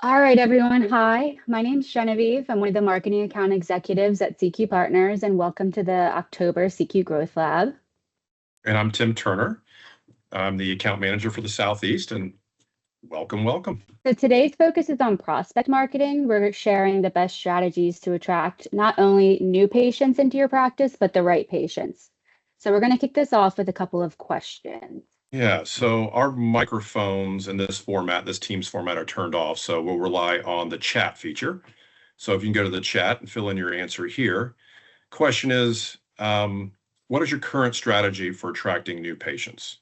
All right, everyone. Hi, my name's Genevieve. I'm one of the marketing account executives at CQ Partners, and welcome to the October CQ Growth Lab. And I'm Tim Turner. I'm the account manager for the Southeast, and welcome. So today's focus is on prospect marketing. We're sharing the best strategies to attract not only new patients into your practice, but the right patients. So we're going to kick this off with a couple of questions. Yeah, so our microphones in this format, this Teams format, are turned off, so we'll rely on the chat feature. So if you can go to the chat and fill in your answer here. Question is, what is your current strategy for attracting new patients?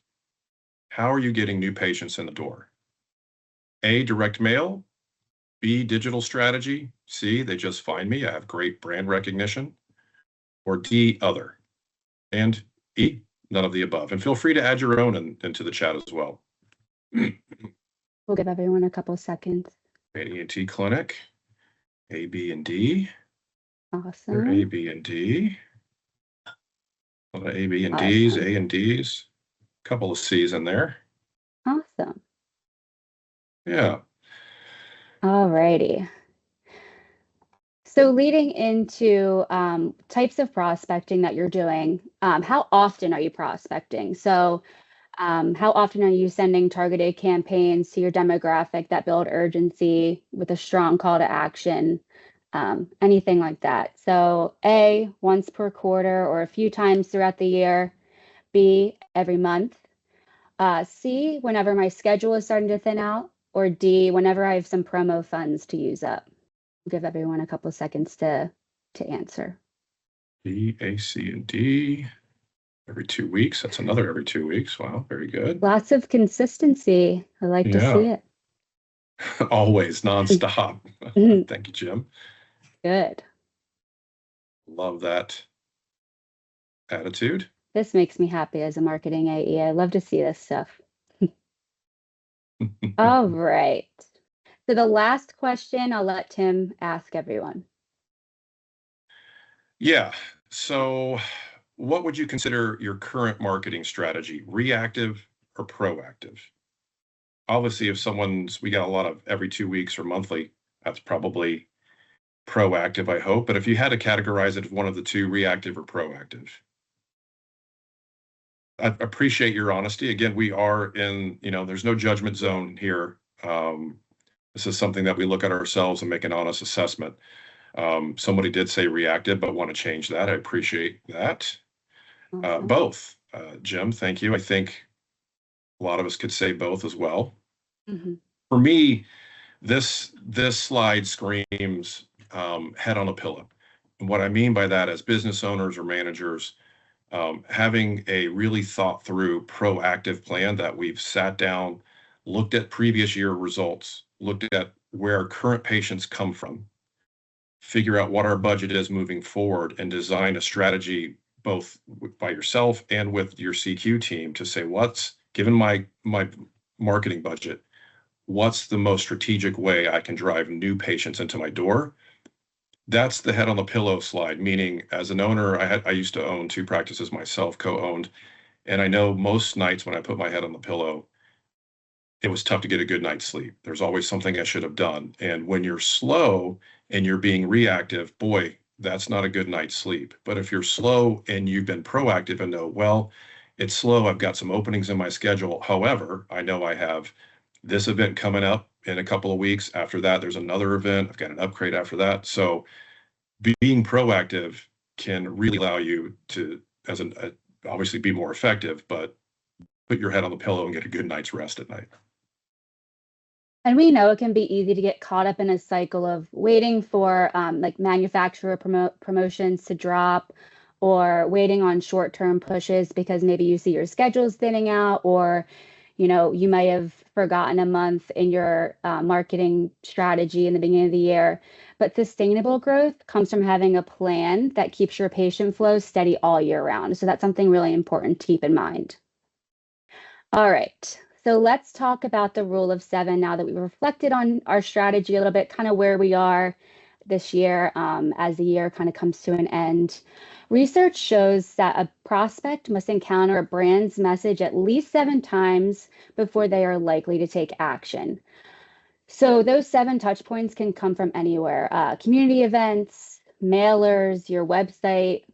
How are you getting new patients in the door? A, direct mail. B, digital strategy. C, they just find me. I have great brand recognition. Or D, other. And E, none of the above. And feel free to add your own into the chat as well. We'll give everyone a couple seconds. AD&T Clinic, A, B, and D. Awesome. A, B, and D. A, B, and Ds, A and Ds. A couple of C's in there. Awesome. Yeah. All righty. So leading into types of prospecting that you're doing, how often are you prospecting? So how often are you sending targeted campaigns to your demographic that build urgency with a strong call to action? Anything like that. So A, once per quarter or a few times throughout the year. B, every month. C, whenever my schedule is starting to thin out. Or D, whenever I have some promo funds to use up. I'll give everyone a couple of seconds to answer. B, A, C, and D. Every 2 weeks. That's another every 2 weeks. Wow, very good. Lots of consistency. I like to see it. Always nonstop. Thank you, Jim. Good. Love that attitude. This makes me happy as a marketing AE. I love to see this stuff. All right. So the last question I'll let Tim ask everyone. Yeah. So what would you consider your current marketing strategy, reactive or proactive? Obviously, if we got a lot of every 2 weeks or monthly, that's probably proactive, I hope. But if you had to categorize it as one of the two, reactive or proactive. I appreciate your honesty. Again, we are in, there's no judgment zone here. This is something that we look at ourselves and make an honest assessment. Somebody did say reactive, but want to change that. I appreciate that. Awesome. Both. Jim, thank you. I think a lot of us could say both as well. Mm-hmm. For me, this slide screams head on a pillow. And what I mean by that, as business owners or managers, having a really thought through proactive plan that we've sat down, looked at previous year results, looked at where our current patients come from, figure out what our budget is moving forward, and design a strategy both by yourself and with your CQ team to say, given my marketing budget, what's the most strategic way I can drive new patients into my door? That's the head on the pillow slide, meaning as an owner, I used to own 2 practices myself, co-owned, and I know most nights when I put my head on the pillow, it was tough to get a good night's sleep. There's always something I should have done. And when you're slow and you're being reactive, boy, that's not a good night's sleep. But if you're slow and you've been proactive and know, well, it's slow, I've got some openings in my schedule. However, I know I have this event coming up in a couple of weeks. After that, there's another event. I've got an upgrade after that. So being proactive can really allow you to, obviously be more effective, but put your head on the pillow and get a good night's rest at night. And we know it can be easy to get caught up in a cycle of waiting for like manufacturer promotions to drop, or waiting on short-term pushes because maybe you see your schedule's thinning out, or you may have forgotten a month in your marketing strategy in the beginning of the year. But sustainable growth comes from having a plan that keeps your patient flow steady all year round. So that's something really important to keep in mind. All right. So let's talk about the rule of 7 now that we've reflected on our strategy a little bit, kind of where we are this year as the year kind of comes to an end. Research shows that a prospect must encounter a brand's message at least 7 times before they are likely to take action. So those 7 touch points can come from anywhere, community events, mailers, your website,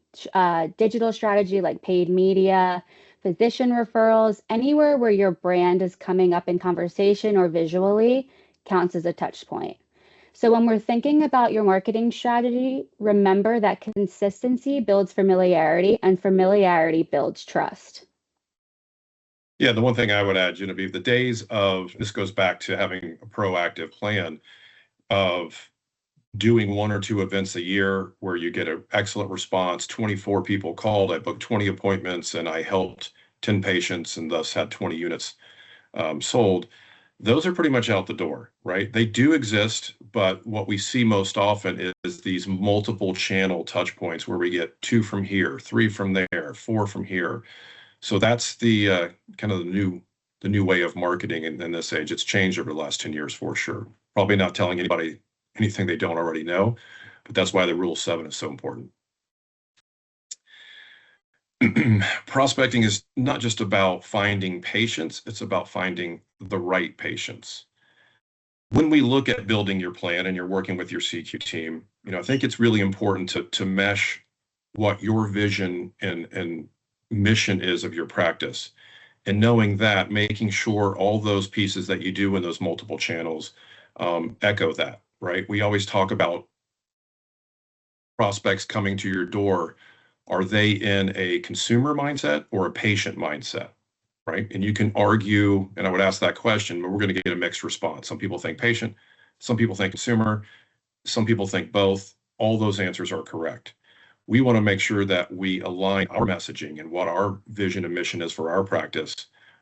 digital strategy like paid media, physician referrals, anywhere where your brand is coming up in conversation or visually counts as a touch point. So when we're thinking about your marketing strategy, remember that consistency builds familiarity and familiarity builds trust. Yeah, the one thing I would add, Genevieve, the days of this goes back to having a proactive plan of doing 1 or 2 events a year where you get an excellent response. 24 people called, I booked 20 appointments, and I helped 10 patients and thus had 20 units sold. Those are pretty much out the door, right? They do exist, but what we see most often is these multiple channel touch points where we get 2 from here, 3 from there, 4 from here. So that's the kind of the new way of marketing in this age. It's changed over the last 10 years for sure. Probably not telling anybody anything they don't already know, but that's why the rule 7 is so important. Prospecting is not just about finding patients, it's about finding the right patients. When we look at building your plan and you're working with your CQ team, I think it's really important to mesh what your vision and mission is of your practice. And knowing that, making sure all those pieces that you do in those multiple channels echo that, right? We always talk about prospects coming to your door. Are they in a consumer mindset or a patient mindset, right? And you can argue, and I would ask that question, but we're going to get a mixed response. Some people think patient, some people think consumer, some people think both. All those answers are correct. We want to make sure that we align our messaging and what our vision and mission is for our practice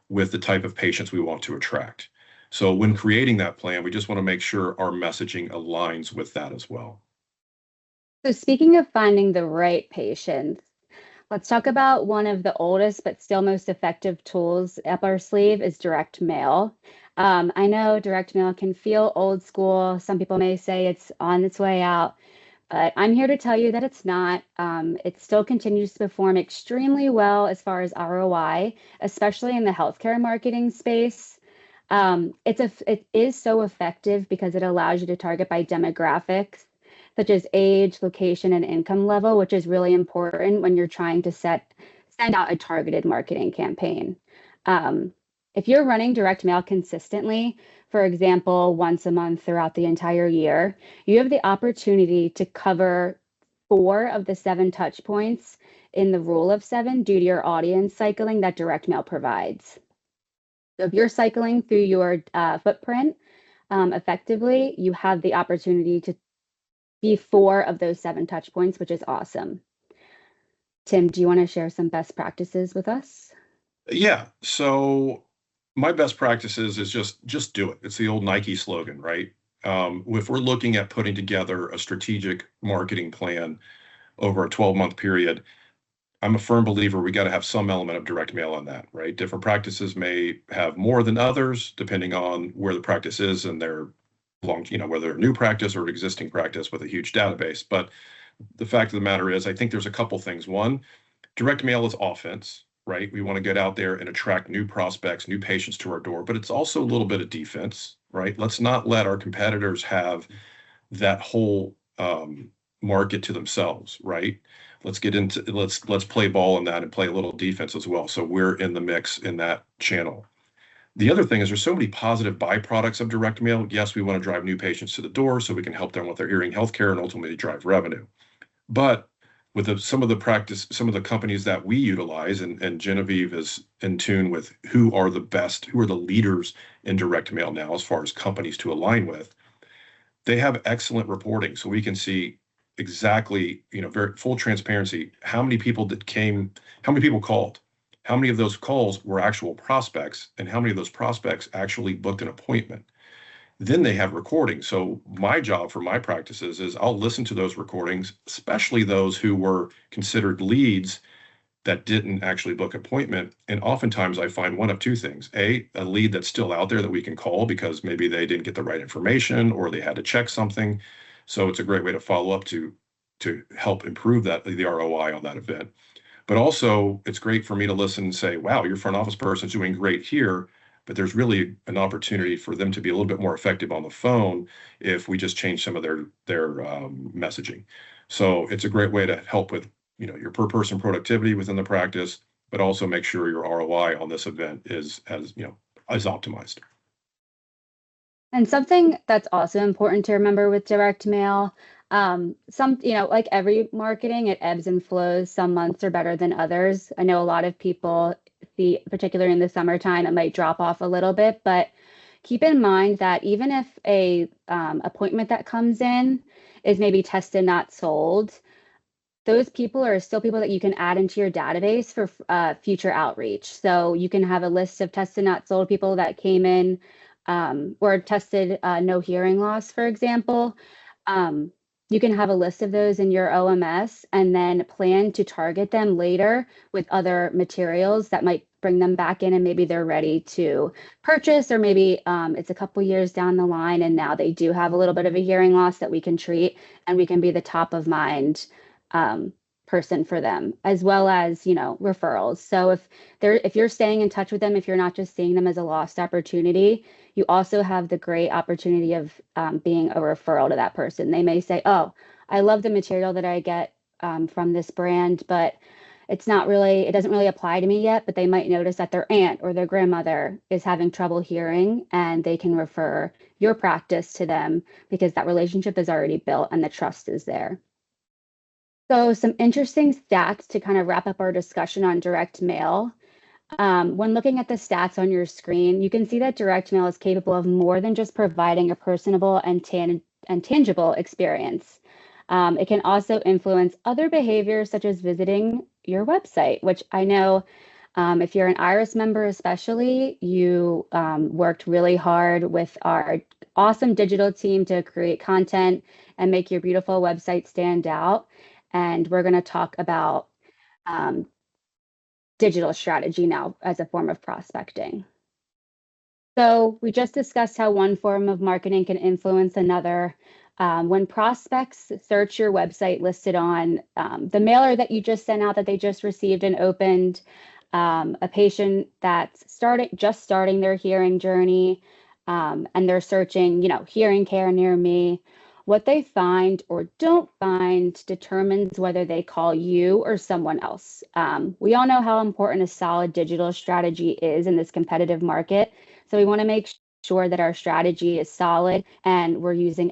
with the type of patients we want to attract. So when creating that plan, we just want to make sure our messaging aligns with that as well. So speaking of finding the right patients, let's talk about one of the oldest but still most effective tools up our sleeve is direct mail. I know direct mail can feel old school. Some people may say it's on its way out, but I'm here to tell you that it's not. It still continues to perform extremely well as far as ROI, especially in the healthcare marketing space. It is so effective because it allows you to target by demographics, such as age, location, and income level, which is really important when you're trying to send out a targeted marketing campaign. If you're running direct mail consistently, for example, once a month throughout the entire year, you have the opportunity to cover 4 of the 7 touch points in the rule of 7 due to your audience cycling that direct mail provides. So if you're cycling through your footprint effectively, you have the opportunity to be 4 of those 7 touch points, which is awesome. Tim, do you want to share some best practices with us? Yeah. So my best practices is just do it. It's the old Nike slogan, right? If we're looking at putting together a strategic marketing plan over a 12-month period, I'm a firm believer we got to have some element of direct mail on that, right? Different practices may have more than others, depending on where the practice is and their whether they're a new practice or an existing practice with a huge database. But the fact of the matter is, I think there's a couple things. One, direct mail is offense, right? We want to get out there and attract new prospects, new patients to our door, but it's also a little bit of defense, right? Let's not let our competitors have that whole market to themselves, right? Let's play ball in that and play a little defense as well. So we're in the mix in that channel. The other thing is there's so many positive byproducts of direct mail. Yes, we want to drive new patients to the door so we can help them with their hearing healthcare and ultimately drive revenue. But with some of the companies that we utilize, and Genevieve is in tune with who are the best, who are the leaders in direct mail now as far as companies to align with, they have excellent reporting. So we can see exactly, very full transparency, how many people called, how many of those calls were actual prospects, and how many of those prospects actually booked an appointment. Then they have recordings. So my job for my practices is I'll listen to those recordings, especially those who were considered leads that didn't actually book appointment. And oftentimes I find one of 2 things. A lead that's still out there that we can call because maybe they didn't get the right information or they had to check something. So it's a great way to follow up to help improve the ROI on that event. But also it's great for me to listen and say, wow, your front office person's doing great here. but there's really an opportunity for them to be a little bit more effective on the phone if we just change some of their messaging. So it's a great way to help with, your per person productivity within the practice, but also make sure your ROI on this event is optimized. And something that's also important to remember with direct mail, like every marketing, it ebbs and flows. Some months are better than others. I know a lot of people see, particularly in the summertime, it might drop off a little bit, but keep in mind that even if a appointment that comes in is maybe tested, not sold, those people are still people that you can add into your database for future outreach. So you can have a list of tested, not sold people that came in or tested no hearing loss, for example. You can have a list of those in your OMS and then plan to target them later with other materials that might bring them back in and maybe they're ready to purchase, or maybe it's a couple years down the line and now they do have a little bit of a hearing loss that we can treat, and we can be the top of mind person for them, as well as, referrals. So if you're staying in touch with them, if you're not just seeing them as a lost opportunity, you also have the great opportunity of being a referral to that person. They may say, oh, I love the material that I get from this brand, but it doesn't really apply to me yet, but they might notice that their aunt or their grandmother is having trouble hearing, and they can refer your practice to them because that relationship is already built and the trust is there. So some interesting stats to kind of wrap up our discussion on direct mail. When looking at the stats on your screen, you can see that direct mail is capable of more than just providing a personable and tangible experience. It can also influence other behaviors such as visiting your website, which I know if you're an Iris member especially, you worked really hard with our awesome digital team to create content and make your beautiful website stand out. And we're going to talk about digital strategy now as a form of prospecting. So we just discussed how one form of marketing can influence another. When prospects search your website listed on the mailer that you just sent out that they just received and opened, a patient that's just starting their hearing journey, and they're searching, hearing care near me, what they find or don't find determines whether they call you or someone else. We all know how important a solid digital strategy is in this competitive market. So we want to make sure that our strategy is solid and we're using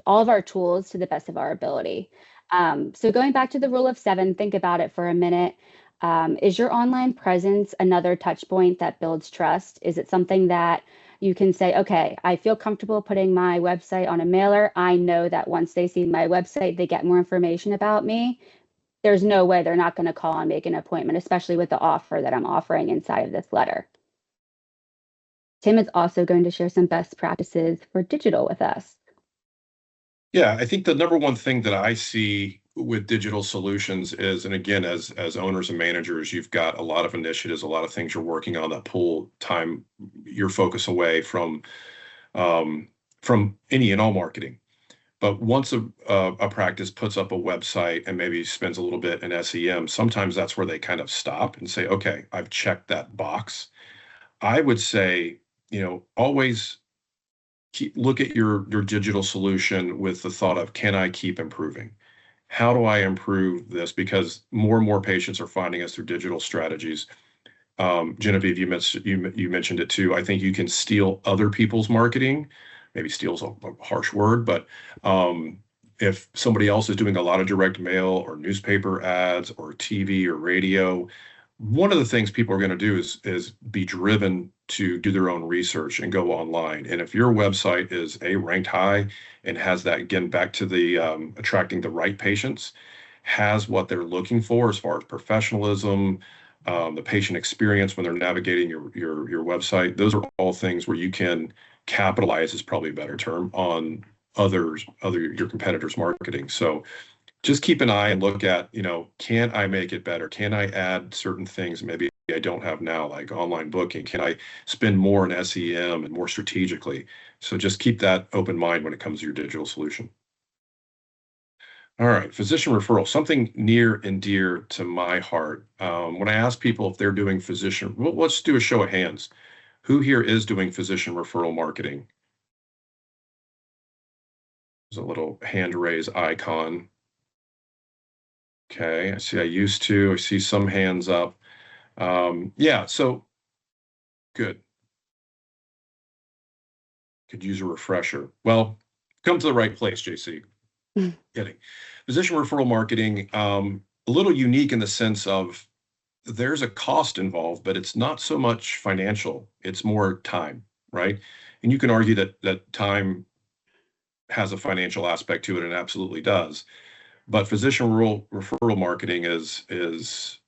all of our tools to the best of our ability. So going back to the rule of 7, think about it for a minute. Is your online presence another touch point that builds trust? Is it something that you can say, okay, I feel comfortable putting my website on a mailer. I know that once they see my website, they get more information about me. There's no way they're not going to call and make an appointment, especially with the offer that I'm offering inside of this letter. Tim is also going to share some best practices for digital with us. Yeah, I think the number one thing that I see with digital solutions is, and again, as owners and managers, you've got a lot of initiatives, a lot of things you're working on that pull your focus away from any and all marketing. But once a practice puts up a website and maybe spends a little bit in SEM, sometimes that's where they kind of stop and say, okay, I've checked that box. I would say, always look at your digital solution with the thought of, can I keep improving? How do I improve this? Because more and more patients are finding us through digital strategies. Genevieve, you mentioned it too. I think you can steal other people's marketing. Maybe steal's a harsh word, but if somebody else is doing a lot of direct mail or newspaper ads or TV or radio, one of the things people are going to do is be driven to do their own research and go online. And if your website is ranked high and has that, again, back to the attracting the right patients, has what they're looking for as far as professionalism, the patient experience when they're navigating your website, those are all things where you can capitalize, is probably a better term, on your competitors' marketing. So just keep an eye and look at, can I make it better? Can I add certain things maybe I don't have now, like online booking? Can I spend more in SEM and more strategically? So just keep that open mind when it comes to your digital solution. All right, physician referral, something near and dear to my heart. When I ask people if they're doing physician, let's do a show of hands. Who here is doing physician referral marketing? There's a little hand raise icon. Okay, I see I used to. I see some hands up. Yeah, so good. Could use a refresher. Well, come to the right place, JC. Kidding. Physician referral marketing, a little unique in the sense of there's a cost involved, but it's not so much financial. It's more time, right? And you can argue that time has a financial aspect to it, and it absolutely does. But physician referral marketing is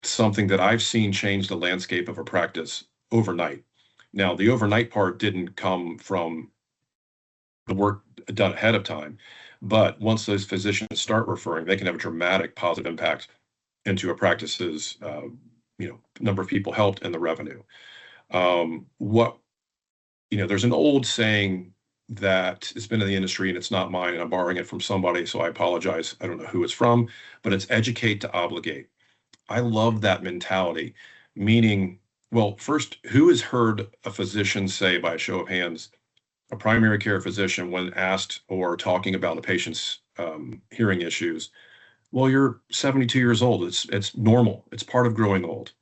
something that I've seen change the landscape of a practice overnight. Now, the overnight part didn't come from the work done ahead of time, but once those physicians start referring, they can have a dramatic positive impact into a practice's number of people helped and the revenue. What there's an old saying that it's been in the industry and it's not mine, and I'm borrowing it from somebody, so I apologize. I don't know who it's from, but it's educate to obligate. I love that mentality, meaning, well, first, who has heard a physician say, by a show of hands, a primary care physician, when asked or talking about a patient's hearing issues, well, you're 72 years old. It's normal. It's part of growing old.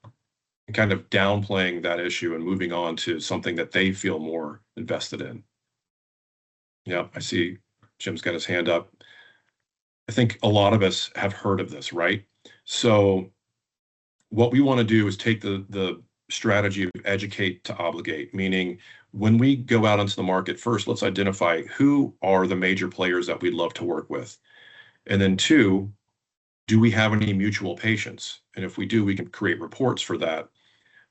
And kind of downplaying that issue and moving on to something that they feel more invested in. Yeah, I see Jim's got his hand up. I think a lot of us have heard of this, right? So what we want to do is take the strategy of educate to obligate, meaning when we go out into the market, first, let's identify who are the major players that we'd love to work with. And then two, do we have any mutual patients? And if we do, we can create reports for that.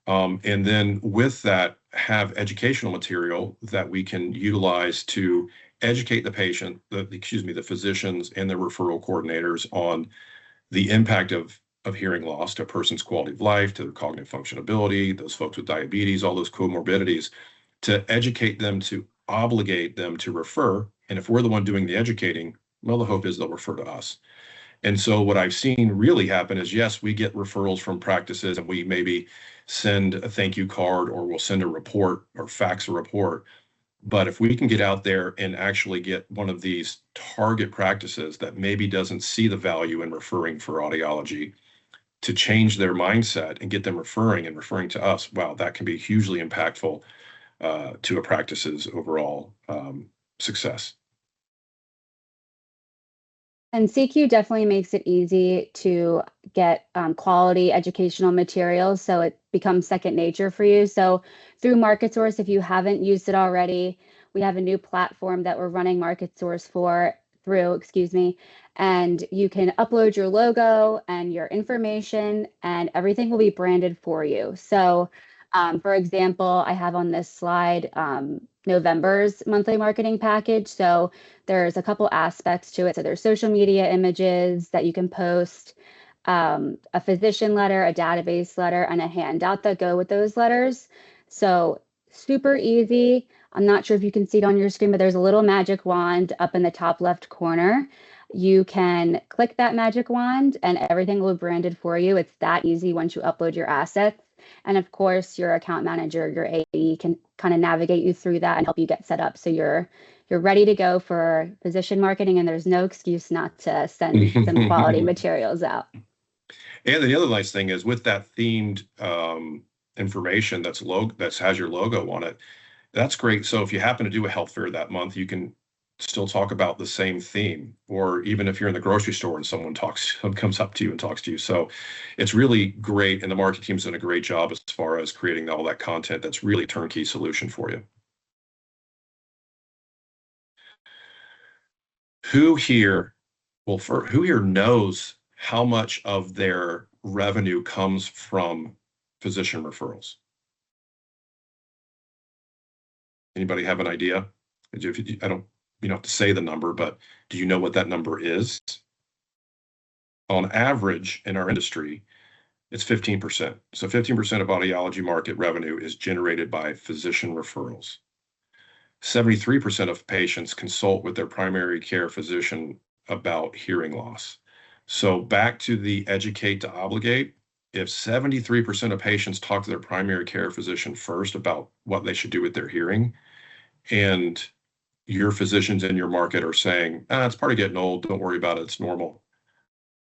And then with that, have educational material that we can utilize to educate the patient, the physicians and the referral coordinators on the impact of hearing loss to a person's quality of life, to their cognitive functionality, those folks with diabetes, all those comorbidities, to educate them, to obligate them to refer. And if we're the one doing the educating, well, the hope is they'll refer to us. And so what I've seen really happen is, yes, we get referrals from practices and we maybe send a thank you card, or we'll send a report or fax a report. But if we can get out there and actually get one of these target practices that maybe doesn't see the value in referring for audiology, to change their mindset and get them referring to us, wow, that can be hugely impactful to a practice's overall success. And CQ definitely makes it easy to get quality educational materials, so it becomes second nature for you. So through MarketSource, if you haven't used it already, we have a new platform that we're running MarketSource through, and you can upload your logo and your information, and everything will be branded for you. So for example, I have on this slide November's monthly marketing package. So there's a couple aspects to it. So there's social media images that you can post, a physician letter, a database letter, and a handout that go with those letters. So super easy. I'm not sure if you can see it on your screen, but there's a little magic wand up in the top left corner. You can click that magic wand and everything will be branded for you. It's that easy once you upload your assets. And of course, your account manager, your AE, can kind of navigate you through that and help you get set up. So you're ready to go for physician marketing, and there's no excuse not to send some quality materials out. And the other nice thing is, with that themed information that has your logo on it, that's great. So if you happen to do a health fair that month, you can still talk about the same theme, or even if you're in the grocery store and someone comes up to you and talks to you. So it's really great, and the market team's done a great job as far as creating all that content that's really a turnkey solution for you. Who here knows how much of their revenue comes from physician referrals? Anybody have an idea? You don't have to say the number, but do you know what that number is? On average in our industry, it's 15%. So 15% of audiology market revenue is generated by physician referrals. 73% of patients consult with their primary care physician about hearing loss. So back to the educate to obligate, if 73% of patients talk to their primary care physician first about what they should do with their hearing, and your physicians in your market are saying, it's part of getting old, don't worry about it, it's normal,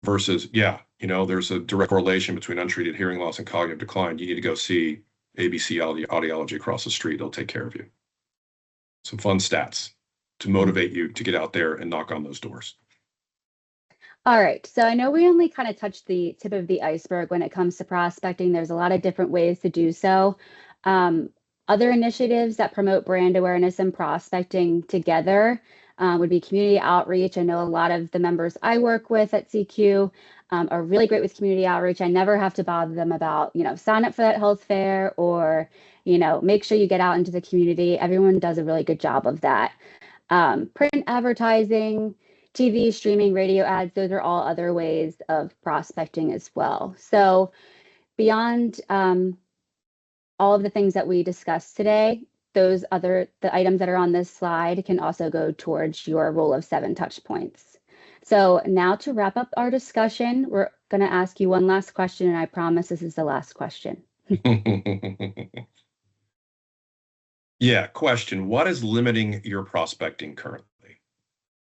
versus, yeah, there's a direct correlation between untreated hearing loss and cognitive decline. You need to go see ABC Audiology across the street. They'll take care of you. Some fun stats to motivate you to get out there and knock on those doors. All right. So I know we only kind of touched the tip of the iceberg when it comes to prospecting. There's a lot of different ways to do so. Other initiatives that promote brand awareness and prospecting together would be community outreach. I know a lot of the members I work with at CQ are really great with community outreach. I never have to bother them about, sign up for that health fair or, make sure you get out into the community. Everyone does a really good job of that. Print advertising, TV, streaming, radio ads, those are all other ways of prospecting as well. So beyond all of the things that we discussed today, the items that are on this slide can also go towards your rule of 7 touch points. So now to wrap up our discussion, we're going to ask you one last question, and I promise this is the last question. Yeah, question. What is limiting your prospecting currently?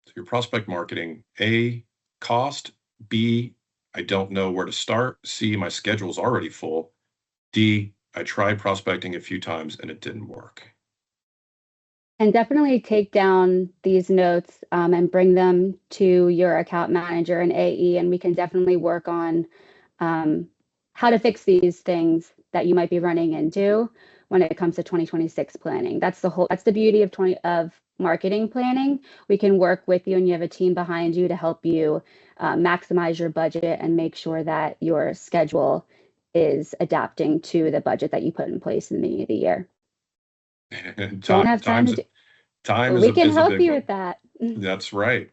So your prospect marketing, A, cost, B, I don't know where to start, C, my schedule's already full, D, I tried prospecting a few times and it didn't work. And definitely take down these notes and bring them to your account manager and AE, and we can definitely work on how to fix these things that you might be running into when it comes to 2026 planning. That's the beauty of marketing planning. We can work with you, and you have a team behind you to help you maximize your budget and make sure that your schedule is adapting to the budget that you put in place in the beginning of the year. Don't have time to time we can help you with that. That's right.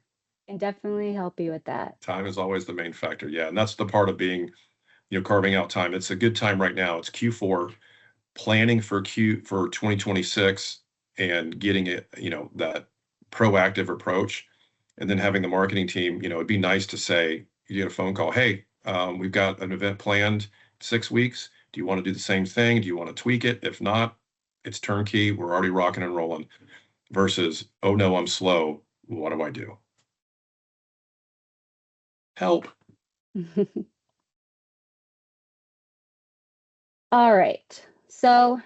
Can definitely help you with that. Time is always the main factor. Yeah, and that's the part of being, carving out time. It's a good time right now. It's Q4, planning for 2026 and getting it, that proactive approach, and then having the marketing team. It'd be nice to say, you get a phone call, hey, we've got an event planned 6 weeks. Do you want to do the same thing? Do you want to tweak it? If not, it's turnkey. We're already rocking and rolling. Versus, oh no, I'm slow. What do I do? Help. All right. So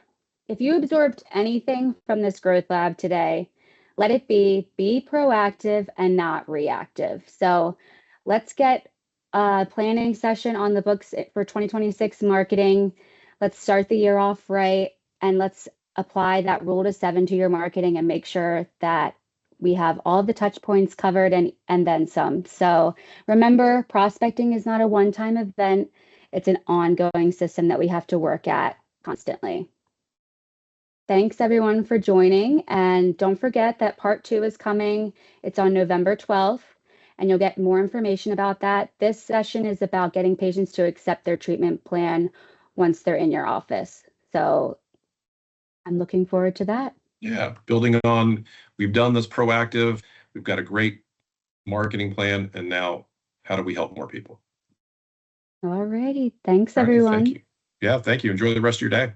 if you absorbed anything from this growth lab today, let it be proactive and not reactive. So let's get a planning session on the books for 2026 marketing. Let's start the year off right, and let's apply that rule to 7 to your marketing and make sure that we have all the touch points covered and then some. So remember, prospecting is not a one-time event. It's an ongoing system that we have to work at constantly. Thanks everyone for joining, and don't forget that part 2 is coming. It's on November 12th, and you'll get more information about that. This session is about getting patients to accept their treatment plan once they're in your office. So I'm looking forward to that. Yeah, building on, we've done this proactive, we've got a great marketing plan, and now how do we help more people? All righty. Thanks, everyone. Thank you. Yeah, thank you. Enjoy the rest of your day.